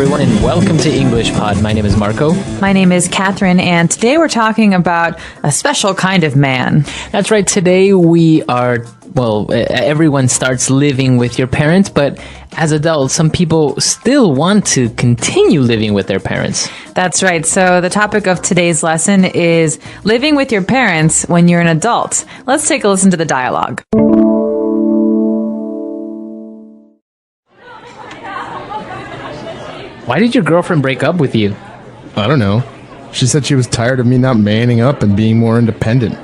everyone, and welcome to English Pod. My name is Marco. My name is Catherine, and today we're talking about a special kind of man. That's right. Today we are, everyone starts living with your parents, but as adults, some people still want to continue living with their parents. That's right. So the topic of today's lesson is living with your parents when you're an adult. Let's take a listen to the dialogue. Why did your girlfriend break up with you? I don't know. She said she was tired of me not manning up and being more independent,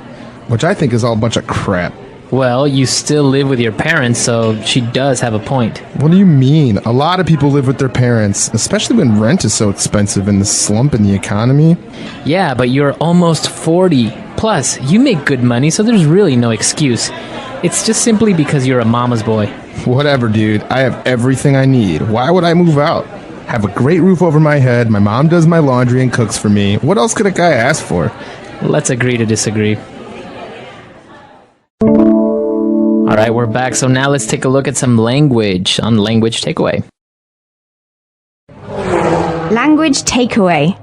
which I think is all a bunch of crap. Well, you still live with your parents, so she does have a point. What do you mean? A lot of people live with their parents, especially when rent is so expensive in the slump in the economy. Yeah, but you're almost 40. Plus, you make good money, so there's really no excuse. It's just simply because you're a mama's boy. Whatever, dude. I have everything I need. Why would I move out? Have a great roof over my head, my mom does my laundry and cooks for me. What else could a guy ask for? Let's agree to disagree. Alright, we're back. So now let's take a look at some language on Language Takeaway. Language takeaway.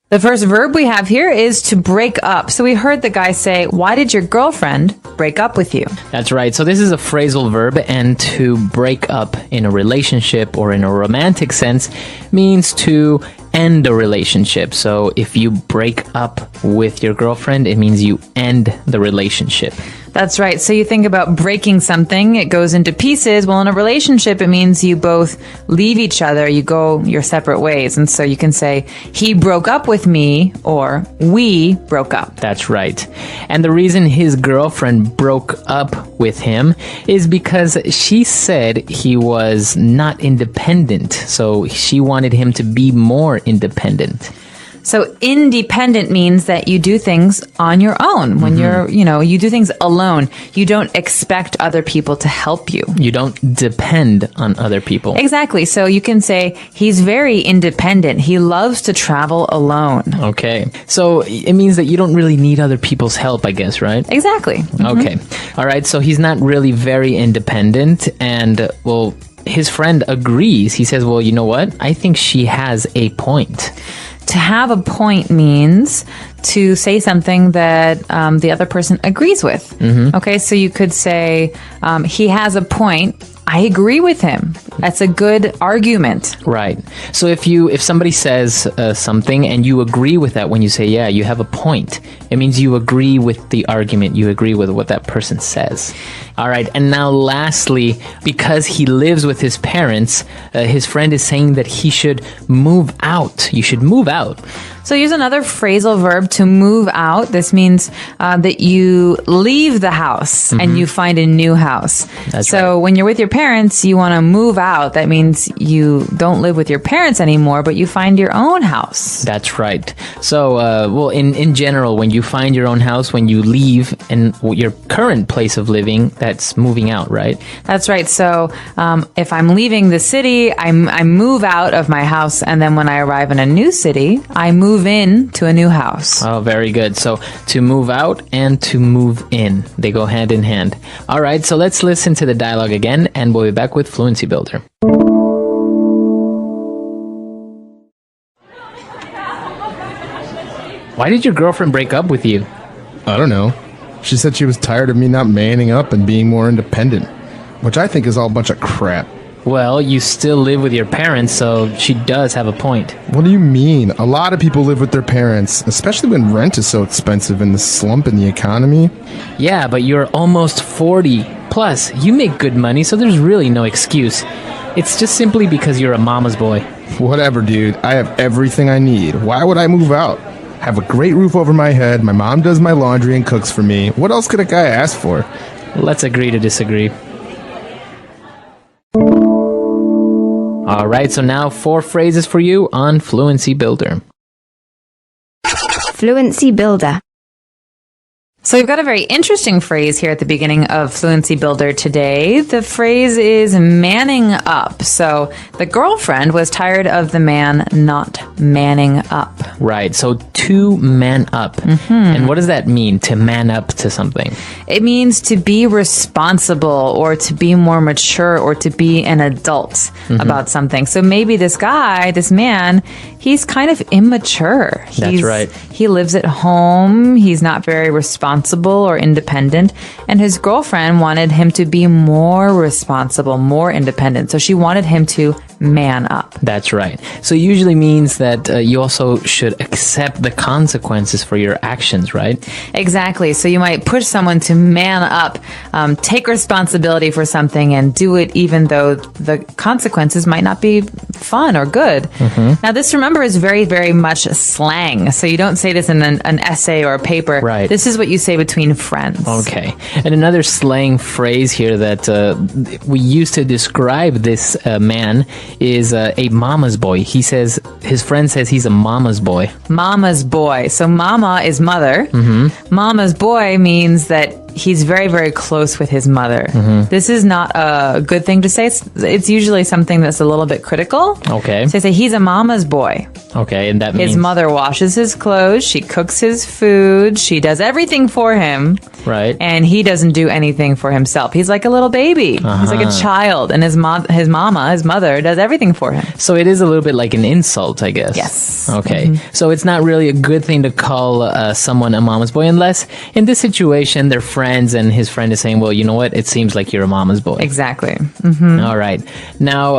The first verb we have here is to break up. So we heard the guy say, why did your girlfriend break up with you? That's right. So this is a phrasal verb, and to break up in a relationship or in a romantic sense means to end a relationship. So if you break up with your girlfriend, it means you end the relationship. That's right. So you think about breaking something, it goes into pieces. Well, in a relationship, it means you both leave each other, you go your separate ways. And so you can say, he broke up with me, or we broke up. That's right. And the reason his girlfriend broke up with him is because she said he was not independent. So she wanted him to be more independent. So independent means that you do things on your own. When you do things alone. You don't expect other people to help you. You don't depend on other people. Exactly. So you can say he's very independent. He loves to travel alone. Okay. So it means that you don't really need other people's help, I guess, right? Exactly. Mm-hmm. Okay. All right. So he's not really very independent, and his friend agrees. He says, well, you know what? I think she has a point. To have a point means to say something that the other person agrees with. Mm-hmm. Okay, so you could say, he has a point. I agree with him. That's a good argument. Right. So if somebody says something and you agree with that when you say, yeah, you have a point, it means you agree with the argument. You agree with what that person says. All right. And now lastly, because he lives with his parents, his friend is saying that he should move out. You should move out. So use another phrasal verb, to move out. This means that you leave the house and you find a new house. That's so right. When you're with your parents, you want to move out. That means you don't live with your parents anymore, but you find your own house. That's right. So, in general, when you find your own house, when you leave and your current place of living, that's moving out, right? That's right. So if I'm leaving the city, I move out of my house, and then when I arrive in a new city, I move in to a new house. Oh, very good. So to move out and to move in, they go hand in hand. All right, so let's listen to the dialogue again, and we'll be back with Fluency Builder. Why did your girlfriend break up with you? I don't know. She said she was tired of me not manning up and being more independent, which I think is all a bunch of crap. Well, you still live with your parents, so she does have a point. What do you mean? A lot of people live with their parents, especially when rent is so expensive in the slump in the economy. Yeah, but you're almost 40. Plus, you make good money, so there's really no excuse. It's just simply because you're a mama's boy. Whatever, dude. I have everything I need. Why would I move out? Have a great roof over my head, my mom does my laundry and cooks for me. What else could a guy ask for? Let's agree to disagree. All right, so now 4 phrases for you on Fluency Builder. Fluency builder. So we've got a very interesting phrase here at the beginning of Fluency Builder today. The phrase is manning up. So the girlfriend was tired of the man not manning up. Right. So to man up. And what does that mean, to man up to something? It means to be responsible or to be more mature or to be an adult about something. So maybe this guy, this man, he's kind of immature. That's right. He lives at home. He's not very responsible or independent. And his girlfriend wanted him to be more responsible, more independent. So she wanted him to man up. That's right. So it usually means that you also should accept the consequences for your actions, right? Exactly. So you might push someone to man up, take responsibility for something and do it even though the consequences might not be fun or good. Now this, remember, is very, very much slang. So you don't say this in an essay or a paper. Right. This is what you say between friends. Okay. And another slang phrase here that we use to describe this man is a mama's boy. He says, his friend says he's a mama's boy. Mama's boy. So mama is mother. Mama's boy means that he's very, very close with his mother. This is not a good thing to say. It's usually something that's a little bit critical. Okay. So they say he's a mama's boy. Okay, and that means... His mother washes his clothes, she cooks his food, she does everything for him. Right. And he doesn't do anything for himself. He's like a little baby. He's like a child. And his mama, his mother, does everything for him. So it is a little bit like an insult, I guess. Yes. Okay. So it's not really a good thing to call someone a mama's boy unless in this situation they're friends and his friend is saying, well, you know what? It seems like you're a mama's boy. Exactly. All right. Now,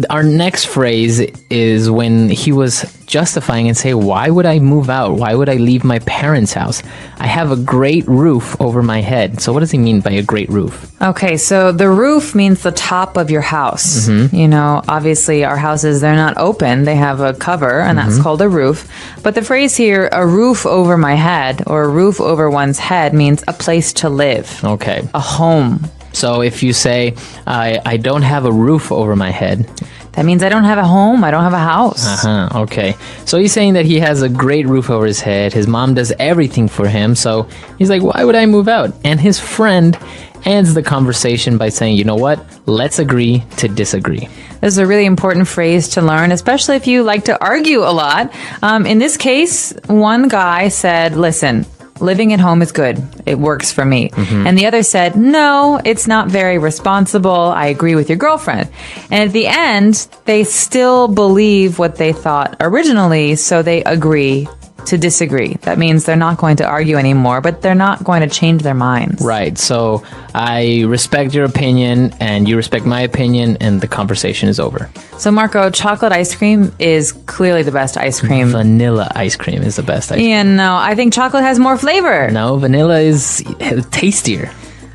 our next phrase is when he was justifying and say, why would I move out? Why would I leave my parents' house? I have a great roof over my head. So what does he mean by a great roof? Okay, so the roof means the top of your house. You know, obviously our houses, they're not open. They have a cover, and that's called a roof. But the phrase here, a roof over my head, or a roof over one's head, means a place to live. Okay. A home. So if you say, I don't have a roof over my head, that means I don't have a home. I don't have a house. Okay. So he's saying that he has a great roof over his head. His mom does everything for him. So he's like, why would I move out? And his friend ends the conversation by saying, you know what? Let's agree to disagree. This is a really important phrase to learn, especially if you like to argue a lot. In this case, one guy said, listen, living at home is good. It works for me. And the other said, no, it's not very responsible. I agree with your girlfriend. And at the end, they still believe what they thought originally, so they agree to disagree. That means they're not going to argue anymore, but they're not going to change their minds. Right. So I respect your opinion and you respect my opinion and the conversation is over. So Marco, chocolate ice cream is clearly the best ice cream. Vanilla ice cream is the best ice cream. Yeah, no, I think chocolate has more flavor. No, vanilla is tastier.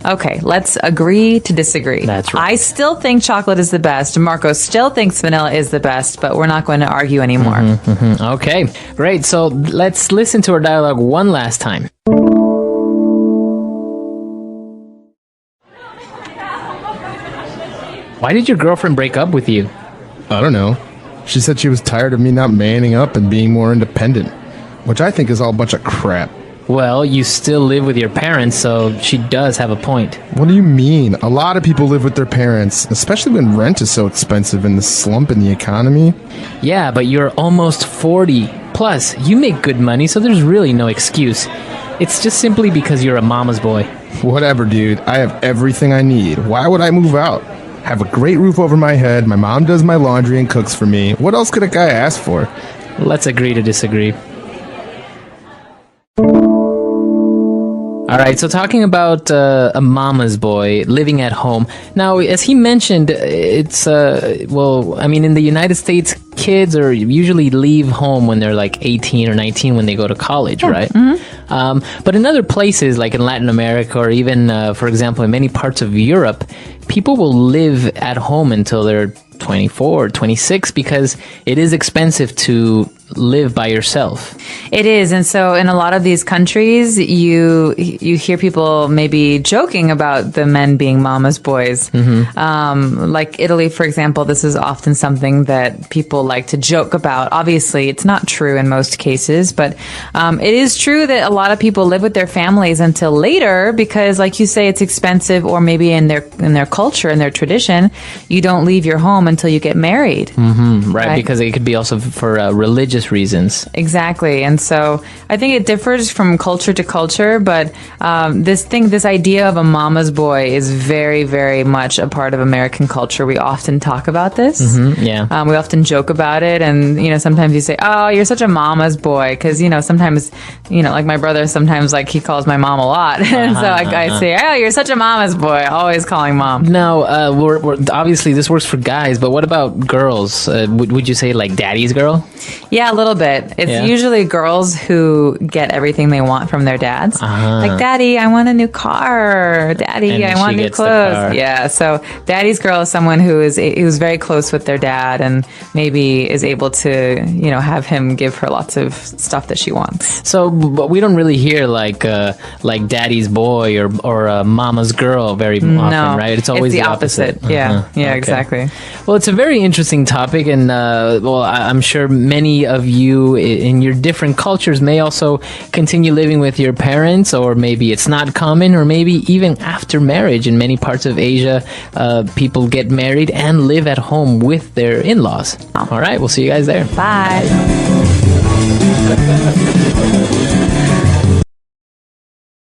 Okay, let's agree to disagree. That's right. I still think chocolate is the best. Marco still thinks vanilla is the best, but we're not going to argue anymore. Okay, great. So let's listen to our dialogue one last time. Why did your girlfriend break up with you? I don't know. She said she was tired of me not manning up and being more independent, which I think is all a bunch of crap. Well, you still live with your parents, so she does have a point. What do you mean? A lot of people live with their parents, especially when rent is so expensive in the slump in the economy. Yeah, but you're almost 40. Plus, you make good money, so there's really no excuse. It's just simply because you're a mama's boy. Whatever, dude. I have everything I need. Why would I move out? Have a great roof over my head. My mom does my laundry and cooks for me. What else could a guy ask for? Let's agree to disagree. All right, so talking about a mama's boy living at home. Now, as he mentioned, it's, well, I mean, in the United States, kids are usually leave home when they're like 18 or 19 when they go to college, right? But in other places, like in Latin America or even, for example, in many parts of Europe, people will live at home until they're 24 or 26 because it is expensive to live by yourself. It is. And so in a lot of these countries, you hear people maybe joking about the men being mama's boys. Like Italy, for example, this is often something that people like to joke about. Obviously, it's not true in most cases, but it is true that a lot of people live with their families until later because, like you say, it's expensive, or maybe in their culture, in their tradition, you don't leave your home until you get married. Right, because it could be also for religious reasons. Exactly. And so I think it differs from culture to culture, but this idea of a mama's boy is very, very much a part of American culture. We often talk about this. Yeah. We often joke about it. And, sometimes you say, oh, you're such a mama's boy. Because, sometimes, like my brother, sometimes like he calls my mom a lot. And so I say, oh, you're such a mama's boy. Always calling mom. Now, we're obviously this works for guys, but what about girls? Would you say like daddy's girl? Yeah, a little bit. It's usually girls who get everything they want from their dads. Like, Daddy, I want a new car. Daddy, I want new clothes. Yeah, so daddy's girl is someone who's very close with their dad and maybe is able to, have him give her lots of stuff that she wants. So, but we don't really hear like daddy's boy or mama's girl very often, right? It's always the opposite. Yeah, Okay. Exactly. Well, it's a very interesting topic, and I'm sure many of you in your different cultures may also continue living with your parents, or maybe it's not common, or maybe even after marriage. In many parts of Asia, people get married and live at home with their in-laws. All right, we'll see you guys there. Bye.